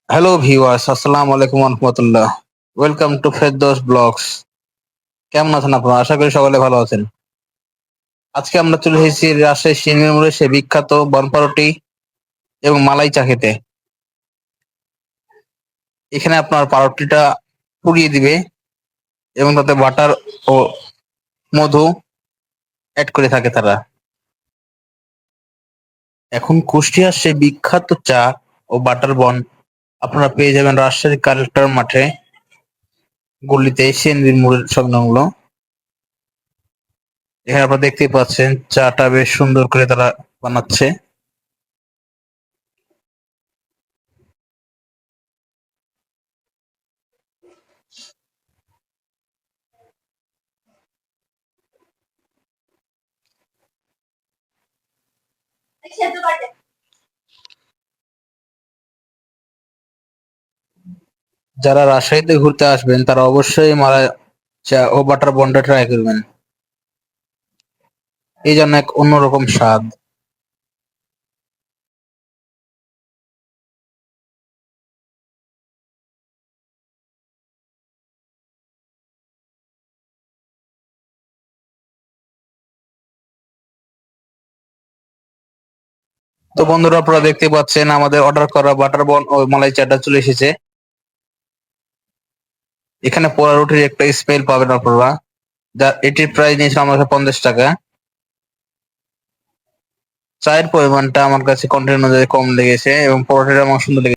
Hello viewers, আসসালামু আলাইকুম রহমতুল্লাহ। Welcome to Ferdous blogs. কেমন আছেন আপনারা? আশা করি সকলে ভালো আছেন। আজকে আমরা চলে এসেছি রাজশাহী সিংহের মোড়ে সে বিখ্যাত বনপারোটি এবং মালাই চা খেতে। এখানে আপনার পাউরুটিটা পুড়িয়ে দিবে এবং তাতে বাটার ও মধু অ্যাড করে থাকে তারা। এখন কুষ্টিয়ার সেই বিখ্যাত চা ও বাটার বন আপনারা পেয়ে যাবেন রাজশাহী কালেক্টর মাঠে গলিতে সিএনজির মোড়ের সংলগ্ন। এখানে আপনারা দেখতেই পাচ্ছেন চাটা বেশ সুন্দর করে তারা বানাচ্ছে। যারা রাজশাহীতে ঘুরতে আসবেন তারা অবশ্যই মালাই চা ও বাটার বনটা ট্রাই করবেন। এই যেন এক অন্যরকম স্বাদ। তো বন্ধুরা, আপনারা দেখতে পাচ্ছেন আমাদের অর্ডার করা বাটার বন ও মালাই চাটা চলে এসেছে। এখানে পোড়া রুটির একটা স্মেল পাবেন আপনারা। যা এটির প্রাইস নিয়েছে আমার কাছে 50 টাকা। চায়ের পরিমাণটা আমার কাছে কন্টেন্ট অনুযায়ী কম লেগেছে এবং পরোটাটা আমার সুন্দর লেগেছে।